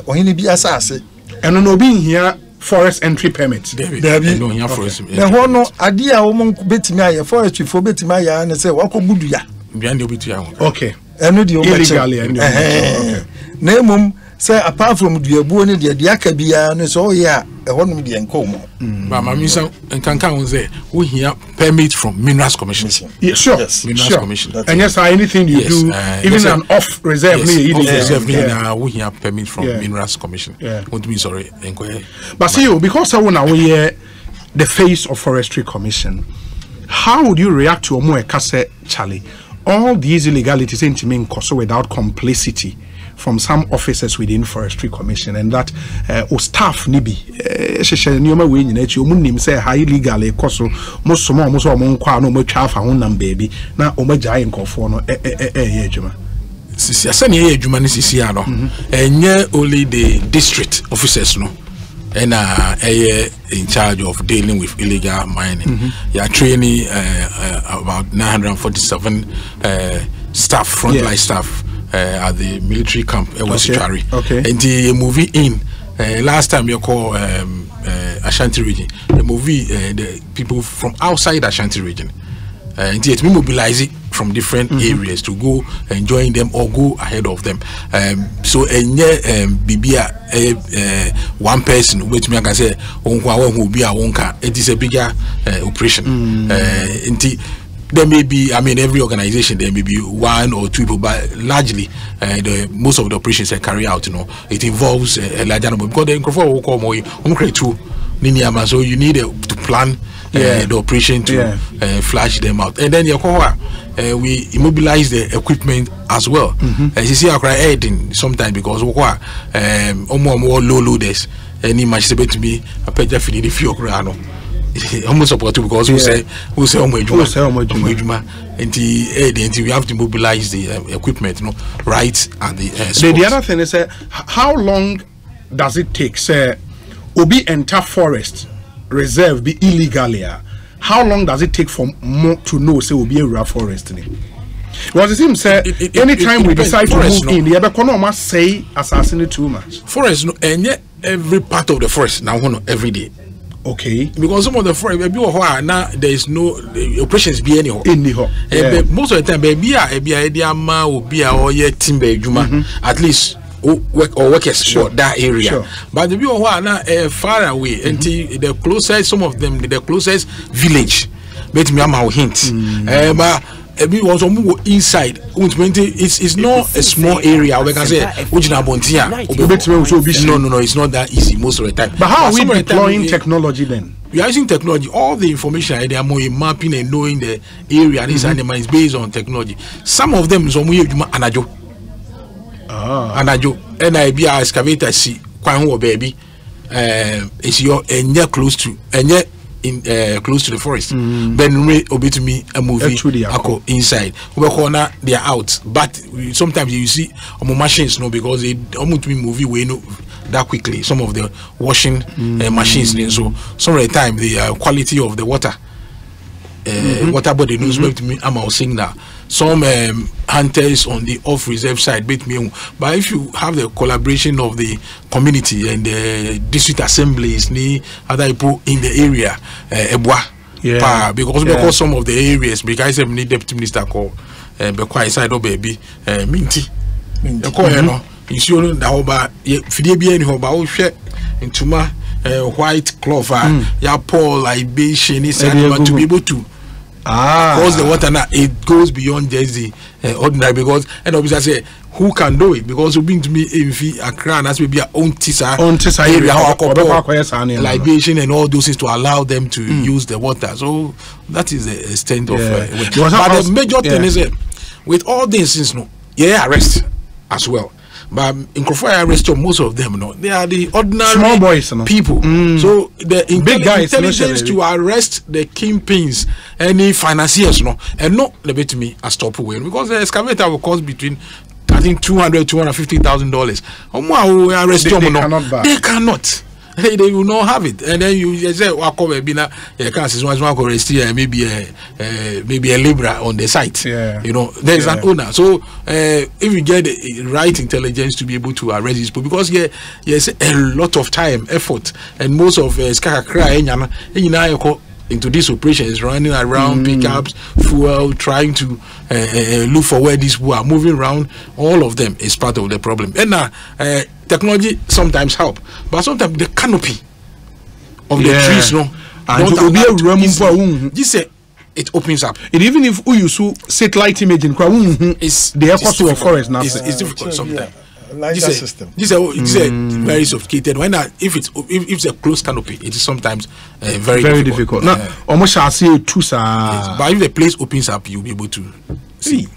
ohini bi asase eno no bi hia forest entry permit David no hia forest na hono ade a wo betimi aye forest fo betimi aye na say wakobudu ya bian de obitu ya okay eno de illegally okay na emum say apart from duabuo ne de akabia no so ya ehonum de enkomo ba mamisa enkanka won say we hear permit from Minerals Commission. Yeah, sure. Yes, Minerals Commission. And yes, anything you do, even an off reserve, we hear permit from Minerals Commission. Won't be sorry, but see, because I want to hear the face of Forestry Commission, how would you react to Omo Ekase Charlie? All these illegalities ain't mean also without complicity from some officers within Forestry Commission, and that staff nibi nyoma we nyina chi omunim say high illegal ekoso mosomo kwa no matwa afa ho nam baby na omagyae nkofo no ye adwuma sisi asane ye adwuma ne sisi ano enye only the district officers no and in charge of dealing with illegal mining. You are training about 947 staff, frontline staff at the military camp at Wasichari. And the movie in last time you call Ashanti region, the movie the people from outside Ashanti region. And yet we mobilize it from different areas to go and join them or go ahead of them. So Bibia one person which me can say it is a bigger operation. There may be, I mean, every organization there may be one or two people, but largely most of the operations are carried out. It involves a larger number because the microphone will come more. So you need to plan the operation to flash them out, and then we immobilize the equipment as well. As you see, I cry adding sometimes because more low loaders any much to be a page of the few almost support because we say and we have to mobilize the equipment, right at the spot. The other thing is how long does it take, say, Obi enter forest reserve be illegally? How long does it take for more to know say Obi a forest? Because it seems anytime we decide to move in, the other corner must say assassinate too much. Forest and yet every part of the forest now every day. Okay, because some of the forest maybe now there is no operations be anyhow. Most of the time baby or timber juma at least workers for that area. But the people who are now far away until the closest, some of them the closest village. Bet me am hint. But everyone so inside. It's not a small area. We can say no, it's not that easy most of the time. But how are we deploying technology then? We are using technology. All the information they are more mapping and knowing the area and this animal is based on technology. Some of them is anajo. Anajo. NIB excavator see quite baby. Is your close to close to the forest. Ben Ray obey to me a movie inside. We corner they are out, but sometimes you see machines because they almost be movie we know that quickly. Some of the washing machines, so some of the time the quality of the water. Water body knows to me. I'm saying that some hunters on the off reserve side beat me, but if you have the collaboration of the community and the district assemblies, other people in the area, because some of the areas because I'm deputy minister call because side of baby minty you see the hoba fidie any hoba share into white clover ya pour libation is to be able to Because the water now it goes beyond just the ordinary. Because and obviously I say who can do it, because we bring to me if Accra and that's maybe our own tisa area, libation and all those things to allow them to use the water. So that is the extent of but the major thing is with all these things, arrest as well. But in Crawford arrest most of them, they are the ordinary small boys, people. So the big guys intelligence to arrest the kingpins, any financiers, and not let me a stop away, because the excavator will cost between I think $250,000. They cannot. They will not have it, and then you say, maybe a Libra on the site. There is an owner. So if you get the right intelligence to be able to arrest these people, because yes, a lot of time, effort, and most of into this operation is running around pickups, fuel, trying to look for where these people are moving around. All of them is part of the problem. And technology sometimes help, but sometimes the canopy of the trees, it opens up. And even if Owusu satellite image in is the airport to a forest now, it's difficult sometimes. System. This is very sophisticated. When if it's a closed canopy, it is sometimes very difficult. Now, almost shall see two. But if the place opens up, you'll be able to see.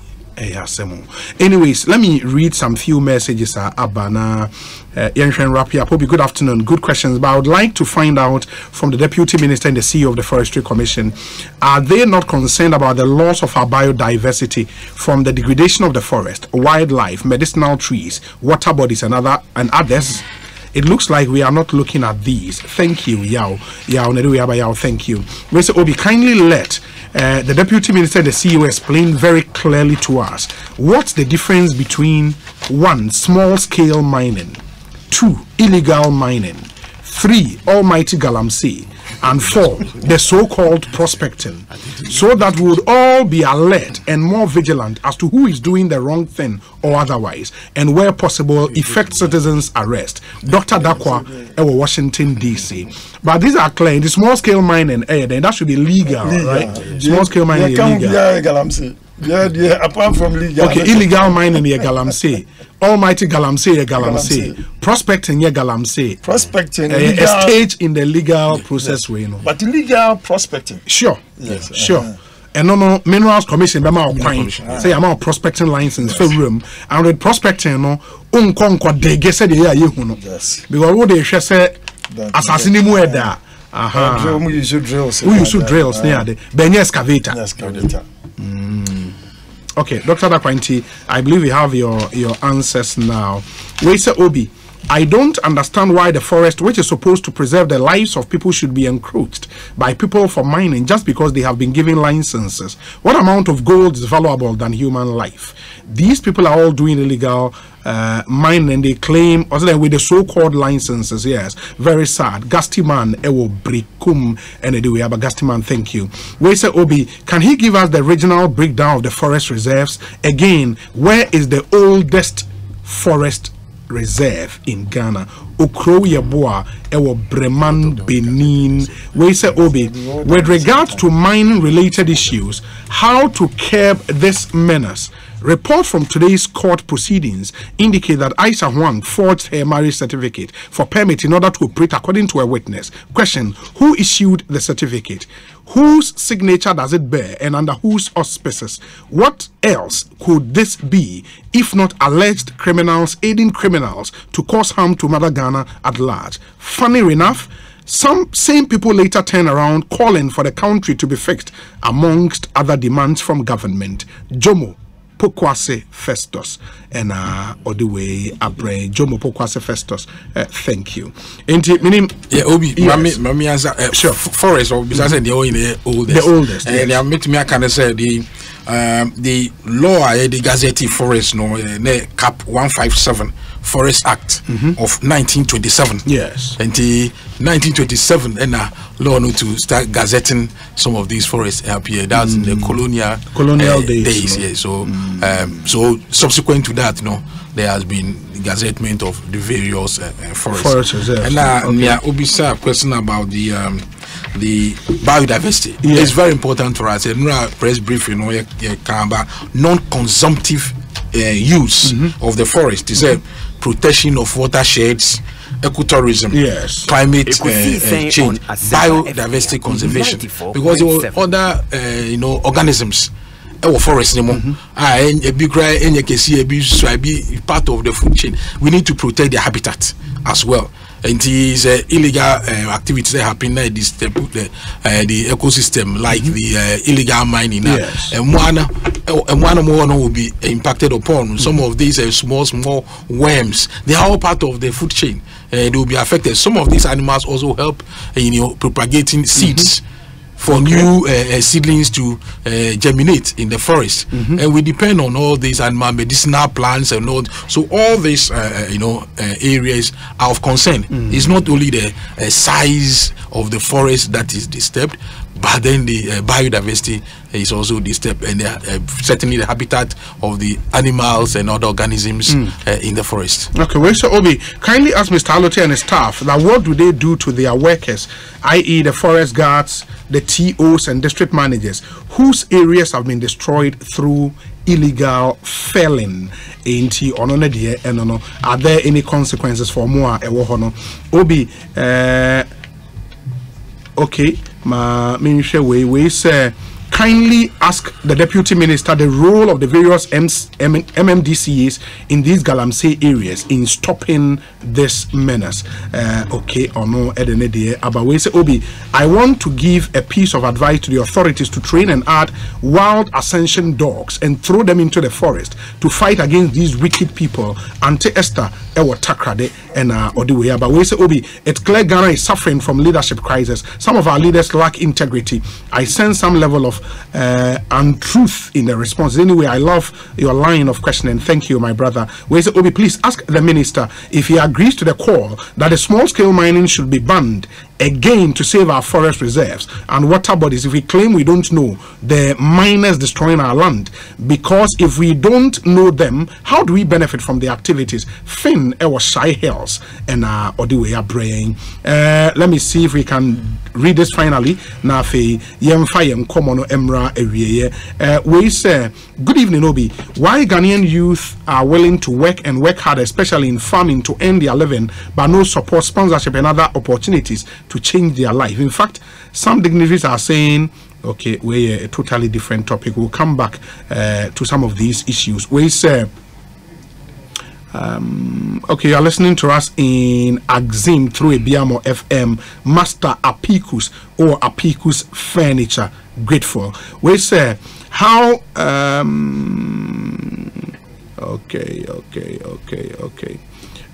Anyways, let me read some few messages. Abana, good afternoon. Good questions, but I would like to find out from the Deputy Minister and the CEO of the Forestry Commission, are they not concerned about the loss of our biodiversity from the degradation of the forest, wildlife, medicinal trees, water bodies, and others? It looks like we are not looking at these. Thank you, Yao. Thank you. We say, Obi, kindly let the Deputy Minister and the CEO explain very clearly to us what's the difference between 1, small-scale mining, 2, illegal mining, 3, almighty Galamsey, and 4, the so-called prospecting, so that we would all be alert and more vigilant as to who is doing the wrong thing or otherwise, and where possible, effect citizens' arrest. Dr. Dakwa, Washington, D.C. But these are clear. The small-scale mining, then that should be legal, right? Small-scale mining is legal. Apart from legal. Okay, illegal mining, Galamsey. Almighty Galamsey, Galamsey. Prospecting, Galamsey. Prospecting, a stage in the legal process way, But illegal prospecting. Sure. Yes. Sure. And no Minerals Commission, say I'm out prospecting license for room. And with prospecting, they get said, yes. Because what they say, assassinate murder. We use drills. Near the Benny excavator. Okay, Dr. Dakwanti, I believe we have your answers now. We say, Obi, I don't understand why the forest, which is supposed to preserve the lives of people, should be encroached by people for mining just because they have been given licenses. What amount of gold is valuable than human life? These people are all doing illegal mining, and they claim, also with the so-called licenses. Yes, very sad. Gastiman, Ewo Brikum, and anyway, but Gastiman, thank you. We say, Obi, can he give us the regional breakdown of the forest reserves? Again, where is the oldest forest reserve in Ghana? Okro Yeboah, Ewo Breman, Benin. We say, Obi, with regard to mining related issues, how to curb this menace? Report from today's court proceedings indicate that Aisha Huang forged her marriage certificate for permit in order to operate according to a witness. Question: who issued the certificate? Whose signature does it bear, and under whose auspices? What else could this be if not alleged criminals aiding criminals to cause harm to Mother Ghana at large? Funny enough, some same people later turn around calling for the country to be fixed, amongst other demands from government. Jomo Pokwase Festus and all the way Abre Jomo Pokwase Festus. Thank you. Obi, Mami answer. Sure. Forest or because the oldest. The oldest. And I make me I can say the law the Gazette Forest Cap 157 Forest Act of 1927. Yes. And the 1927 and law to start gazetting some of these forests up here. That's in the colonial days. Yeah. So so subsequent to that, there has been gazettement of the various forests. Yes. And Obisa question about the the biodiversity. It's very important for us. Press briefing, non-consumptive use of the forest. It's a protection of watersheds, ecotourism, climate change, biodiversity conservation, because there were other organisms. Our forest a big cry, be part of the food chain. We need to protect their habitat as well. And these illegal activities that happen that disturb the ecosystem, like the illegal mining. And one more will be impacted upon. Some of these small worms, they are all part of the food chain. They will be affected. Some of these animals also help propagating seeds for new seedlings to germinate in the forest, and we depend on all these animal medicinal plants and all. So all these areas are of concern. It's not only the size of the forest that is disturbed, but then the biodiversity is also disturbed, and certainly the habitat of the animals and other organisms in the forest. Okay, well, so Obi, kindly ask Mr. Allotey and his staff that what do they do to their workers, i.e. the forest guards, the TOs and district managers, whose areas have been destroyed through illegal felling? Are there any consequences for more? Obi, okay, we say kindly ask the Deputy Minister the role of the various MMDCAs in these Galamsey areas in stopping this menace. Okay, or no, but we say, Obi, I want to give a piece of advice to the authorities to train and add wild ascension dogs and throw them into the forest to fight against these wicked people. Ante Esther, Ewa Takrade, and Odiwe. But we say, Obi, it's clear Ghana is suffering from leadership crisis. Some of our leaders lack integrity. I sense some level of untruth in the response. Anyway, I love your line of questioning. Thank you, my brother. We say, Obi, please ask the minister if he agrees to the call that the small-scale mining should be banned again to save our forest reserves and water bodies. If we claim we don't know the miners destroying our land, because if we don't know them, how do we benefit from the activities? Finn was Shy Hills and Odiwe brain. Let me see if we can read this finally. Nafe Yemfa Komono Emra Ewie. We say, good evening, Obi. Why Ghanaian youth are willing to work and work hard, especially in farming, to earn their living, but no support, sponsorship, and other opportunities to change their life? In fact, some dignitaries are saying, okay, we're a totally different topic. We'll come back to some of these issues. We say, okay, you're listening to us in Axim through a Biamo FM. Master Apicus or Apicus Furniture, grateful. We say, how okay.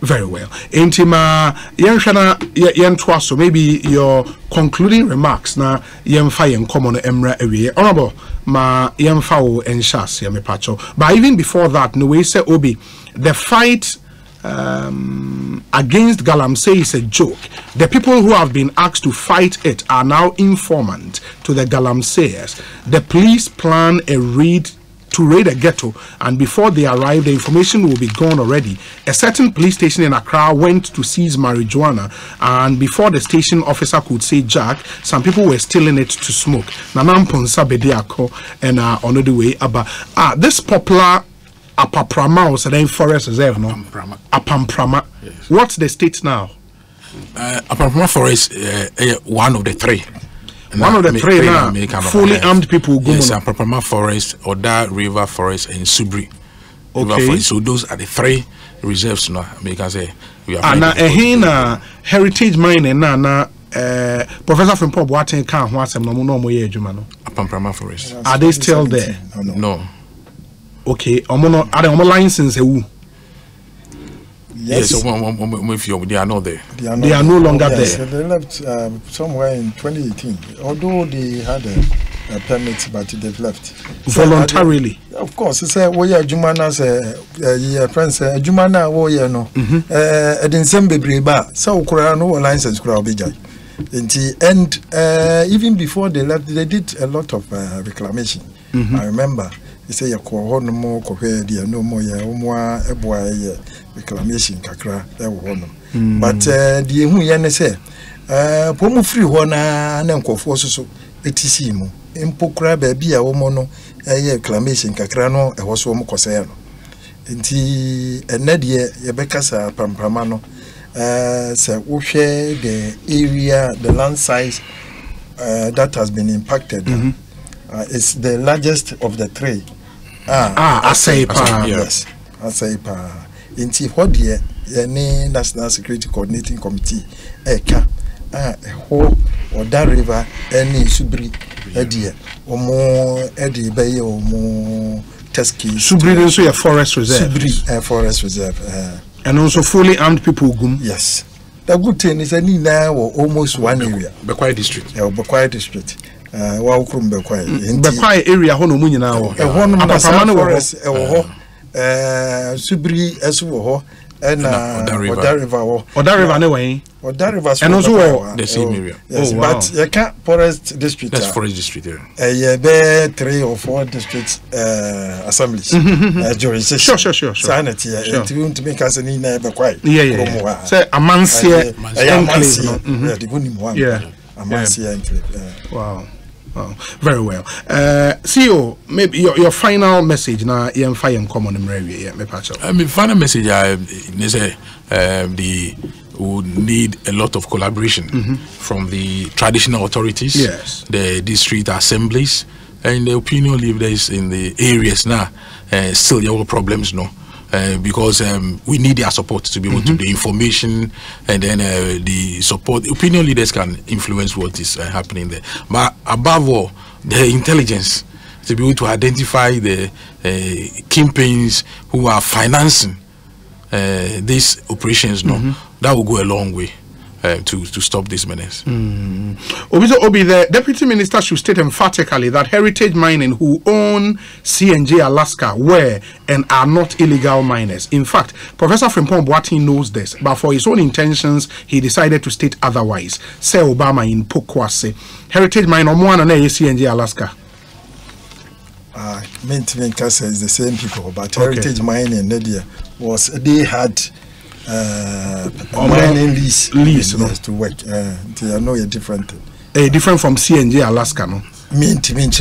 Very well. Intima Yanshana Yantwaso, maybe your concluding remarks na Yemfa yen common Emra Ewie. Honorable ma Yemfao and Shas Yamepacho. But even before that, no way say Obi, the fight against Galamsey is a joke. The people who have been asked to fight it are now informant to the Galamseyers. The police plan a raid to raid a ghetto, and before they arrive, the information will be gone already. A certain police station in Accra went to seize marijuana, and before the station officer could say jack, some people were stealing it to smoke. Nanam Ponsa Bediako and on the way about this popular Apaprama or Sadan Forest Reserve, no? Apamprama. Yes. What's the state now? Apamprama Forest, one of the three. One of the three now, fully armed people go. Yes, Apapama Forest, Oda River Forest, and Subri River Forest. So those are the three reserves now. I can say we are. And heritage mining na Professor from Pop Watten can't want some no more year Jumano. Apapama Forest. Are they still there? No. Okay, are they license who? Yes, they are not there. They are no longer there. They left somewhere in 2018. Although they had a permit, but they've left voluntarily. Of course, it's a way Jumana friends. Jumana warrior no. Edin Sembe Breba. So no license Kurabija. And even before they left, they did a lot of reclamation. I remember. They say no more no more reclamation kakra but the hu say pomu free ho na nkofo so etisi mu empokra ba bia wo mo no reclamation kakra no eho so mo kosaya no nti enade ye bekasa pamprama no say wo hwe the area, the land size that has been impacted. It's the largest of the three. Asaipa. Yes, Asaipa. Inti what ye any National Security Coordinating Committee eka ho Oda River any Subri edie omo edi beye omo Teski Subri also a forest reserve. Subri forest reserve. And also fully armed people gum. Yes. The good thing is that now almost one area. Bekwai district. Bekwai district. Waukum Bekwai. Bekwai area hono munyi na ho. Apapamane forest ho. Subri esu ho. Oda River ho. Oda River ne way. Oda River. And also the same area. Yes, but you can't forest district. That's forest district there. Be 3 or 4 district assemblies. Jurisdiction. Sure. Sanity. To make us an in Bekwai. Yeah. Say Amansia enclave. Amansia enclave. Wow. Very well. CEO, maybe your final message now. You fire in common in me patch up. My final message is would need a lot of collaboration from the traditional authorities, the district assemblies, and the opinion leaders in the areas now. Still, there are problems, because we need their support to be able to do information, and then the support. Opinion leaders can influence what is happening there. But above all, the intelligence to be able to identify the kingpins who are financing these operations, that will go a long way to stop this menace. Obi, the Deputy Minister should state emphatically that Heritage Mining, who own C&J Alaska, were and are not illegal miners. In fact, Professor Frimpong Boateng knows this, but for his own intentions, he decided to state otherwise. Say Obama in Pokwase. Heritage Mine, Omoana C&J Alaska. Kasa is the same people, but Heritage Mining was they had mining lease to work. They know a different thing. Different from C&J Alaska, no? I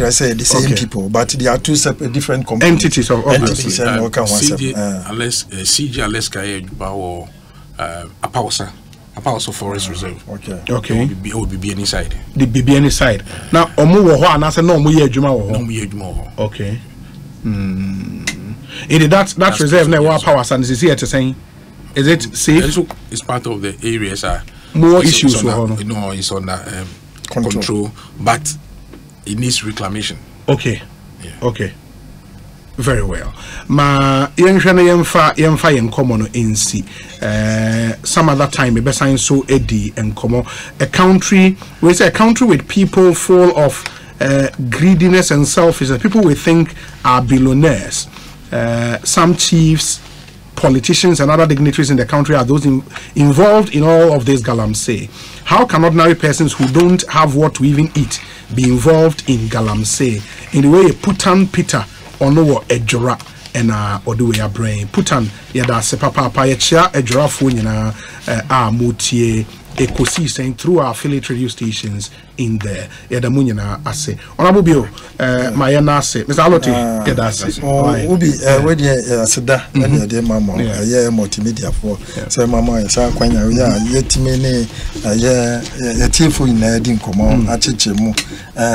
say the same people, but they are two separate different entities of entities. CJ Alaska or Apausa. Apausa Forest Reserve. Okay. It would be any side. The BBN side. Now, Omu wo and I said no, we Juma. Okay. That reserve now power and is here to say, is it safe? It's part of the areas more issues. No, it's under control, but it needs reclamation. Okay. Yeah. Okay. Very well. Ma yemfa in common in see. Some other time be sign so edi and common a country with people full of greediness and selfishness. People we think are billionaires. Some chiefs, politicians, and other dignitaries in the country are those involved in all of this Galamsey. How can ordinary persons who don't have what to even eat be involved in Galamsey? In the way Putan Peter ono ejora ena oduwe ya brain putan yada se papa ya ejora fo nyina motie ekosi saying through our affiliate radio stations in there yada munyina ase onabo bio my na ase Mr. Allotey yada ase obi we dey aseda na dey mama ya multimedia for say mama ya sa kwanya ya yetime ne ya tiefo ina di nkomo acheche mu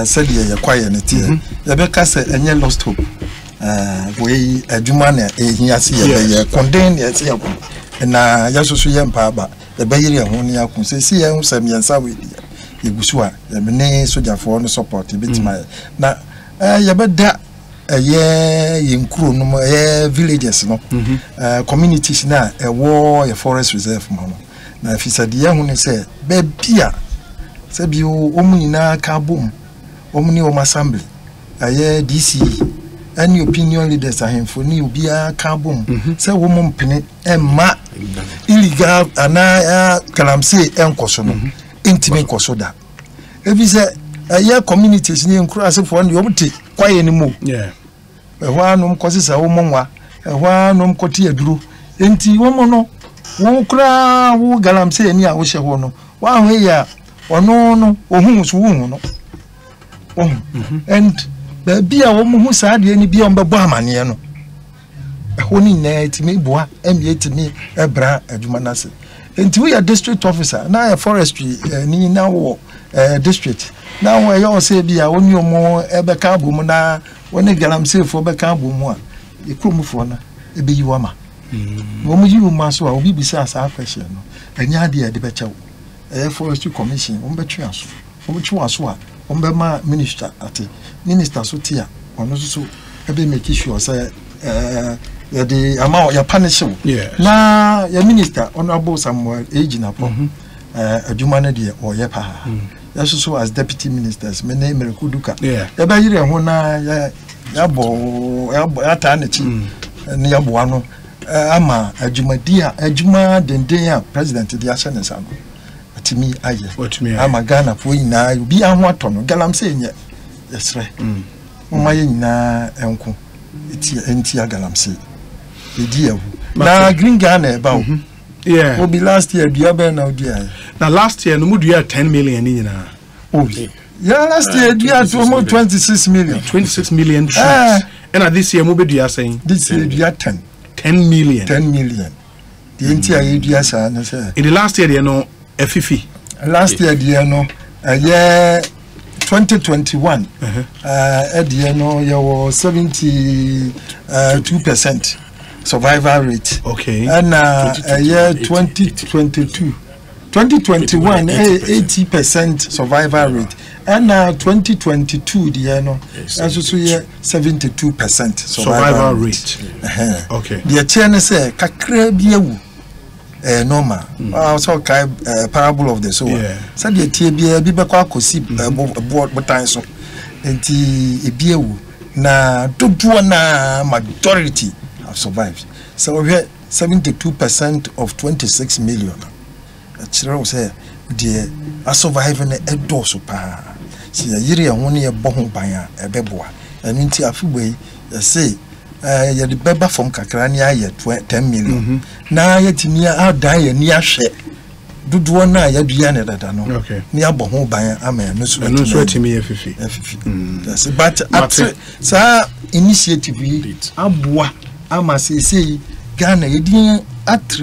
said ya kwaye ne tie ya be ka say enye lost hope we adwuma na ehiase ya condemn ya tie ko na ya soso ye mpa ba e bayiri ho ne yakun se si ye hu samiensa we egusu a ya me sojafo no support bitima na ya beda ye nkuro no villages no communities na ewo ye forest reserve mo na fisade ye hu ne se be bia se bi o mu nyina ka bom o mu ni o assembly aye DC any opinion leaders ahemfo ni obia ka bom se wo mo mpene emma illegal ana Galamsey enkoso no intime koso da ebi se aye communities ni nkuro asefo no yomte kwaye ni mo ehwa anom kosisa wo monwa ehwa anom koti aduro enti wo mo no wo kra wo Galamsey ni a wo hye ho no wa ho ya no ohun so hu no and the bia wo mu saa de ni bia mbebo amane no ehoni na etimi boa emi etimi ebra adwuma nase enti we are district officer na forestry ni na wo district na wo ye say bia woni omo ebeka abomu na woni Galamsey fo beka abomu a ekromfo na ebeyi wama wo mu yi wuma so a obi bisa asa question no anya de de becha wo forestry commission wo betwe aso wo betwe aso a wo be ma minister ate minister so tia ono so ebe make sure say ya the amount ya punish na ya minister honorable Samuel Ejina po adwuma na de o ye pa ya so as deputy ministers me na Merekuduka ya ba yire ho na ya bo ya ta na chi ne ya bo ano ama adwuma denden a president di ahye ne sa no atimi aye ama Ghana fo nyina bi aho ato no Galamsey nye yesre mama ye nyina enko enti Galamsey edia na green Ghana eba o yeah obi last year dua be na odia na last year no mu dua 10 million ni nyina yeah last year dua to almost 26 million trees and this year mu be dua saying this year dua 10 million the enti aye dua sa na say in the last year there no afifi last year there no yeah 2021 there no there was 72% survival rate and year 2021 80% survival rate and 2022 the no also year 72% survival rate the chairman say kakra biewu normal also kai parable of the soul said the tie bia bi bekwa akosi botan so enti ebiewu na dodo na majority have survived so we have 72% of 26 million chiro say the survive na edoso pa si yiri e ho ne e bo ho ban a ebeboa enu nti afugbe say ya the beba from kakra ni aye 10 million na yetimi adan ya ni ahwe dodo na ya dua ne dada no ni abo ho ban ama no so etimi efifi that's but at sa initiative aboa ama say Ghana yedin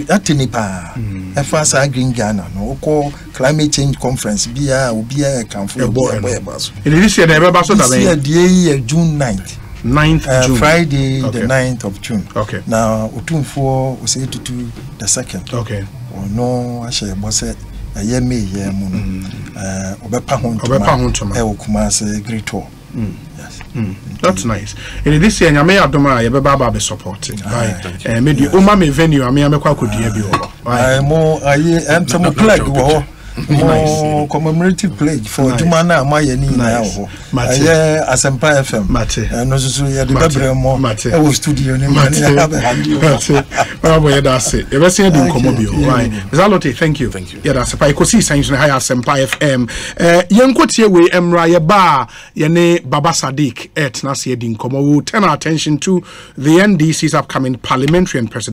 atenipa efa sa green Ghana no ko climate change conference bia obi a kanfo ebo so this year na so da this year June 9th June. Friday the 9th of June now otumfo o say to the 2nd no ashe bo say aye me ye mu no obepa ho ntoma e okuma say great tour yes that's nice and this year nyame adoma ye beba be supporting right me di oma me venue ame amekwa akodua bi ho mo aye em plug wo more commemorative pledge for Jumana Amaya ni na ho. Aye Asempa FM. No so ya de bebre mo. E wo studio ni man ya have handi. Oh boy that's it. E be say di nkomo bi o. Right. Allotey, thank you. Yeah that's Asempa Ikosi science na high Asempa FM. Yenkotie we emra ye ba ye ne Baba Sadiq et na say di nkomo. We will turn our attention to the NDC's upcoming parliamentary and presidential